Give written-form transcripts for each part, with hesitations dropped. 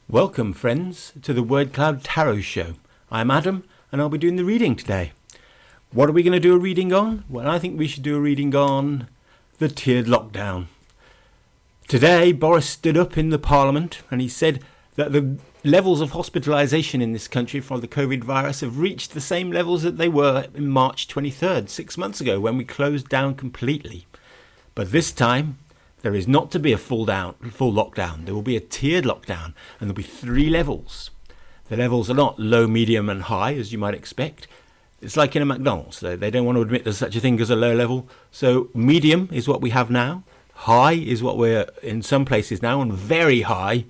Welcome, friends, to the Wordcloudtarot show. I'm Adam, and I'll be doing the reading today. What are we going to do a reading on? Well, I think we should do a reading on the tiered lockdown. Today, Boris stood up in the Parliament and he said that the levels of hospitalisation in this country for the COVID virus have reached the same levels that they were in March 23rd, 6 months ago, when we closed down completely. But this time, there is not to be a full lockdown. There will be a tiered lockdown, and there'll be 3 levels. The levels are not low, medium, and high, as you might expect. It's like in a McDonald's. They don't want to admit there's such a thing as a low level. So medium is what we have now. High is what we're in some places now, and very high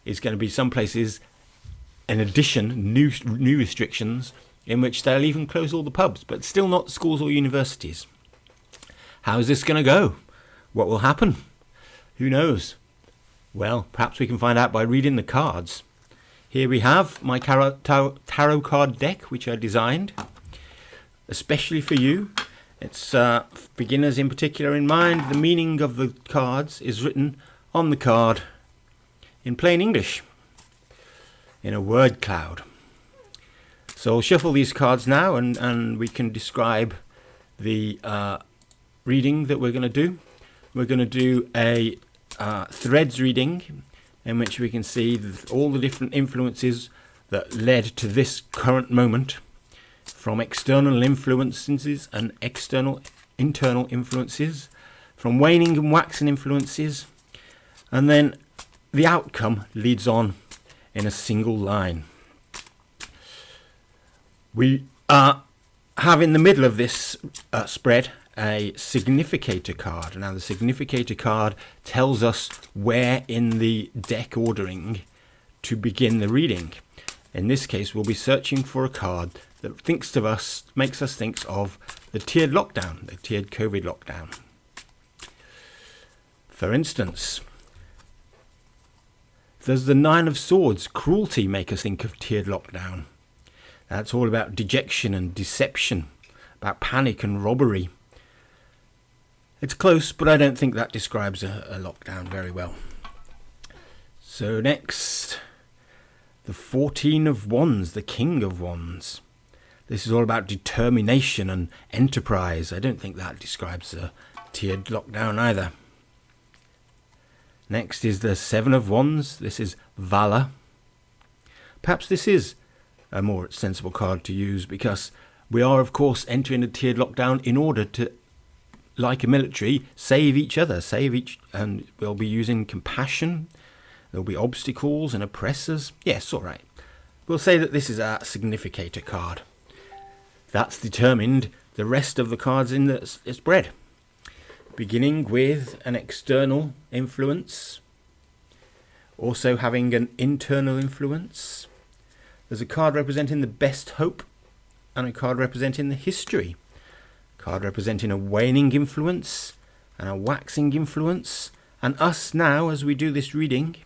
is going to be some places. In addition, new restrictions in which they'll even close all the pubs, but still not schools or universities. How is this going to go? What will happen? Who knows? Well, perhaps we can find out by reading the cards. Here we have my tarot card deck, which I designed especially for you. It's beginners in particular in mind. The meaning of the cards is written on the card in plain English, in a word cloud. So I'll shuffle these cards now, and we can describe the reading that we're going to do. We're going to do a threads reading in which we can see all the different influences that led to this current moment, from external influences and internal influences, from waning and waxing influences, and then the outcome leads on in a single line. We have in the middle of this spread a Significator Card. Now, the Significator Card tells us where in the deck ordering to begin the reading. In this case, we'll be searching for a card that makes us think of the tiered lockdown, the tiered COVID lockdown. For instance, does the Nine of Swords, cruelty, make us think of tiered lockdown? That's all about dejection and deception, about panic and robbery. It's close, but I don't think that describes a lockdown very well. So next, the 14 of Wands, the King of Wands. This is all about determination and enterprise. I don't think that describes a tiered lockdown either. Next is the 7 of Wands. This is Valor. Perhaps this is a more sensible card to use, because we are, of course, entering a tiered lockdown in order to, like a military, save each other, and we'll be using compassion. There'll be obstacles and oppressors. Yes, all right. We'll say that this is our Significator card. That's determined the rest of the cards in the spread. Beginning with an external influence, also having an internal influence. There's a card representing the best hope, and a card representing the history. Card representing a waning influence and a waxing influence, and us now as we do this reading.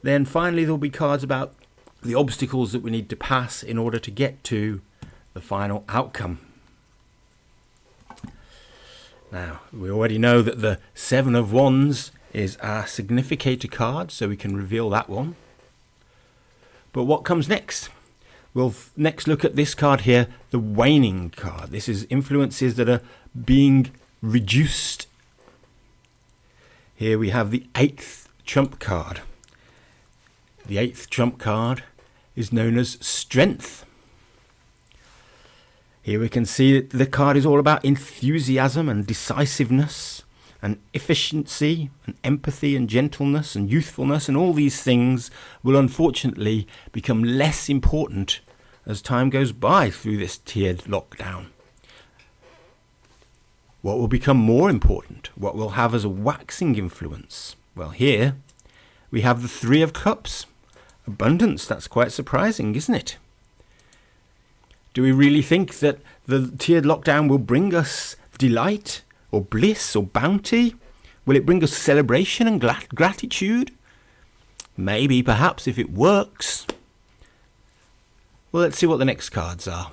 Then finally there'll be cards about the obstacles that we need to pass in order to get to the final outcome. Now, we already know that the 7 of Wands is our Significator card, so we can reveal that one. But what comes next? We'll next look at this card here, the Waning card. This is influences that are being reduced. Here we have the 8th trump card. The 8th trump card is known as Strength. Here we can see that the card is all about enthusiasm and decisiveness and efficiency and empathy and gentleness and youthfulness, and all these things will unfortunately become less important as time goes by through this tiered lockdown. What will become more important? What will have as a waxing influence? Well, here we have the 3 of Cups. Abundance. That's quite surprising, isn't it? Do we really think that the tiered lockdown will bring us delight or bliss or bounty? Will it bring us celebration and gratitude? Maybe, perhaps, if it works. Well, let's see what the next cards are.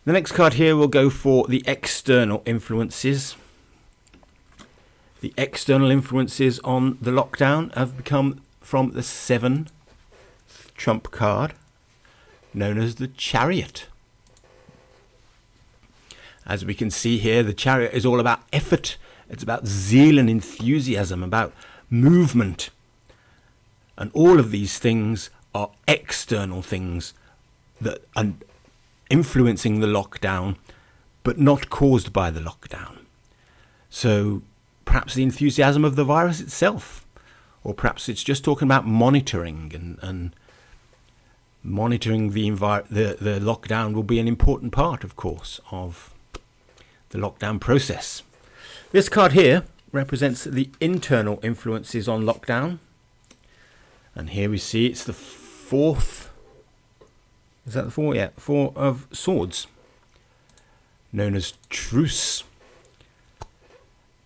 The next card here will go for the external influences. The external influences on the lockdown have become from the 7th trump card, known as the Chariot. As we can see here, the Chariot is all about effort. It's about zeal and enthusiasm, about movement. And all of these things are external things that are influencing the lockdown, but not caused by the lockdown. So perhaps the enthusiasm of the virus itself, or perhaps it's just talking about monitoring and monitoring the lockdown will be an important part, of course, of the lockdown process. This card here represents the internal influences on lockdown. And here we see it's the 4th. Is that the 4? Yeah, 4 of Swords, known as Truce.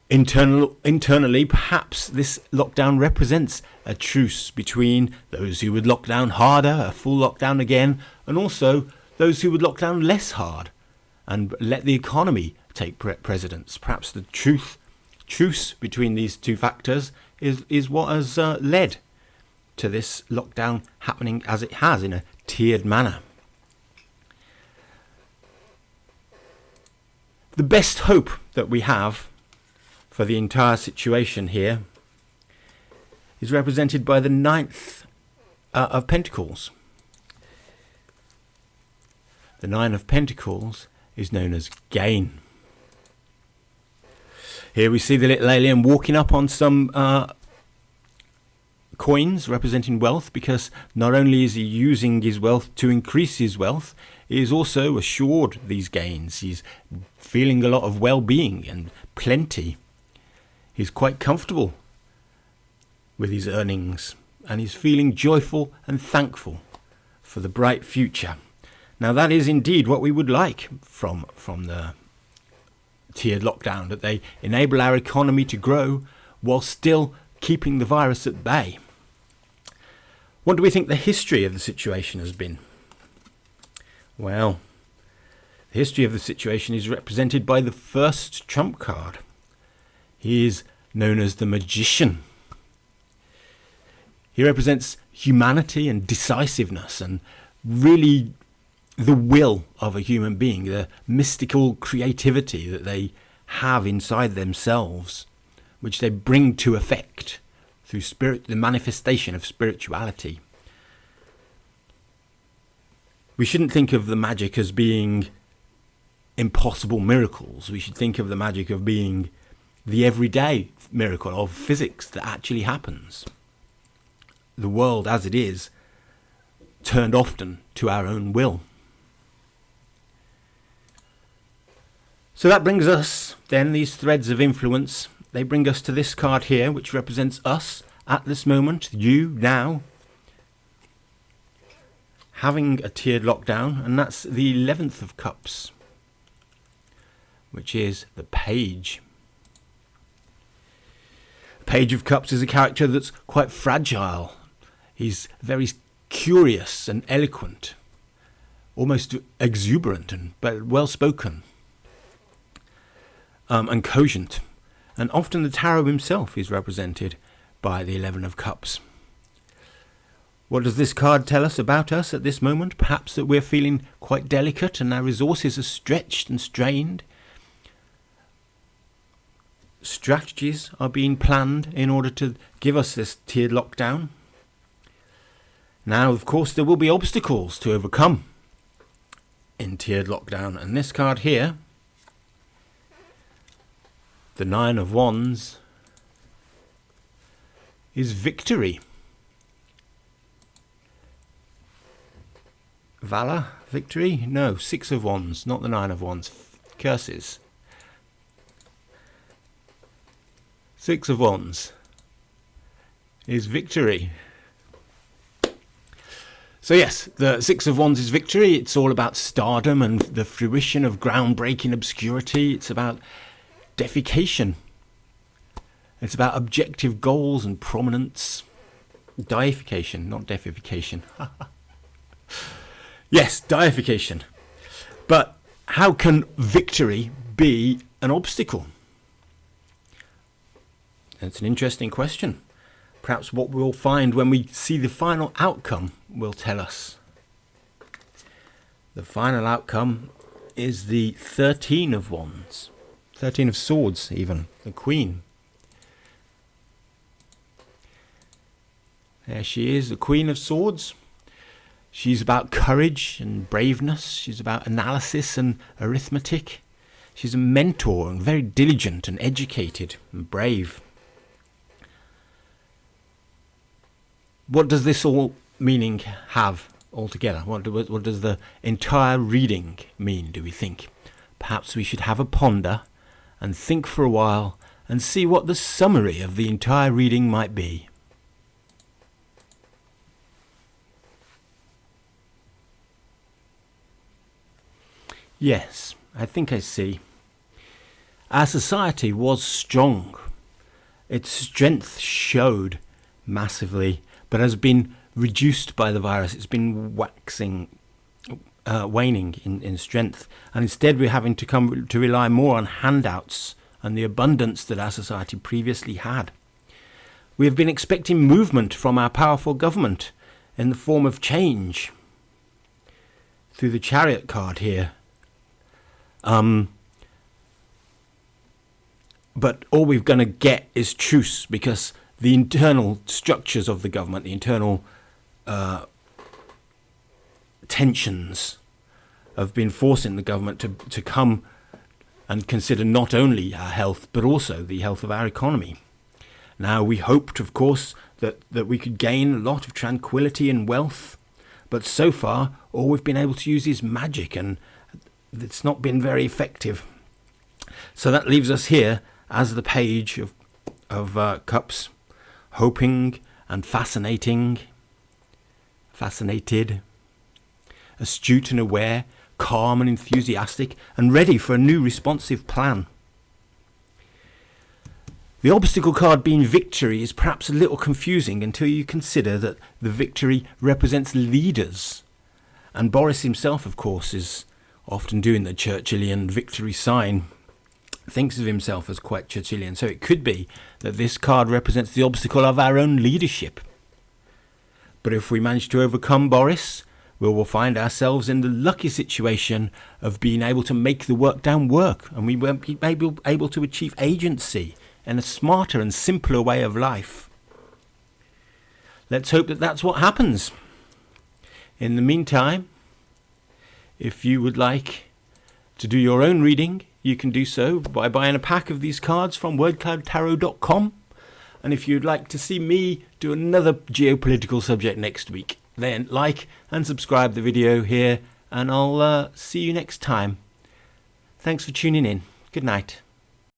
Internally, perhaps this lockdown represents a truce between those who would lock down harder, a full lockdown again, and also those who would lock down less hard and let the economy take precedence. Perhaps the truce between these two factors is what has led to this lockdown happening as it has, in a tiered manner. The best hope that we have for the entire situation here is represented by the 9th of Pentacles. The 9 of Pentacles is known as gain. Here we see the little alien walking up on some coins representing wealth, because not only is he using his wealth to increase his wealth, he is also assured these gains. He's feeling a lot of well-being and plenty. He's quite comfortable with his earnings, and he's feeling joyful and thankful for the bright future. Now that is indeed what we would like from the tiered lockdown, that they enable our economy to grow while still keeping the virus at bay. What do we think the history of the situation has been? Well, the history of the situation is represented by the 1st trump card. He is known as the Magician. He represents humanity and decisiveness, and really the will of a human being, the mystical creativity that they have inside themselves, which they bring to effect through the manifestation of spirituality. We shouldn't think of the magic as being impossible miracles. We should think of the magic of being the everyday miracle of physics that actually happens. The world as it is, turned often to our own will. So that brings us, then, these threads of influence, they bring us to this card here, which represents us at this moment, you now, having a tiered lockdown, and that's the 11th of Cups, which is the Page. The Page of Cups is a character that's quite fragile. He's very curious and eloquent, almost exuberant but well-spoken, and cogent. And often the tarot himself is represented by the 11 of Cups. What does this card tell us about us at this moment? Perhaps that we're feeling quite delicate and our resources are stretched and strained. Strategies are being planned in order to give us this tiered lockdown. Now, of course, there will be obstacles to overcome in tiered lockdown. And this card here, the 9 of Wands, is victory. Valor? Victory? No, 6 of Wands, not the 9 of Wands. Curses. 6 of Wands is victory. So yes, the 6 of Wands is victory. It's all about stardom and the fruition of groundbreaking obscurity. It's about deification. It's about objective goals and prominence. Deification, not deification. Yes, deification. But how can victory be an obstacle? It's an interesting question. Perhaps what we'll find when we see the final outcome will tell us. The final outcome is the 13 of Wands. 13 of Swords even. The Queen. There she is, the Queen of Swords. She's about courage and braveness. She's about analysis and arithmetic. She's a mentor and very diligent and educated and brave. What does this all meaning have altogether? What does the entire reading mean, do we think? Perhaps we should have a ponder and think for a while and see what the summary of the entire reading might be. Yes, I think I see. Our society was strong. Its strength showed massively, but has been reduced by the virus. It's been waning in strength. And instead we're having to come to rely more on handouts and the abundance that our society previously had. We have been expecting movement from our powerful government in the form of change. Through the Chariot card here. But all we're going to get is truce, because the internal structures of the government, the internal tensions have been forcing the government to come and consider not only our health, but also the health of our economy. Now, we hoped, of course, that we could gain a lot of tranquility and wealth, but so far all we've been able to use is magic, and it's not been very effective. So that leaves us here as the Page of Cups, hoping and fascinated, astute and aware, calm and enthusiastic, and ready for a new responsive plan. The obstacle card being victory is perhaps a little confusing until you consider that the victory represents leaders. And Boris himself, of course, is often doing the Churchillian victory sign, thinks of himself as quite Churchillian. So it could be that this card represents the obstacle of our own leadership. But if we manage to overcome Boris, we will find ourselves in the lucky situation of being able to make the work down work, and we won't be able to achieve agency and a smarter and simpler way of life. Let's hope that that's what happens. In the meantime, if you would like to do your own reading, you can do so by buying a pack of these cards from Wordcloudtarot.com. And if you'd like to see me do another geopolitical subject next week, then like and subscribe the video here, and I'll see you next time. Thanks for tuning in. Good night.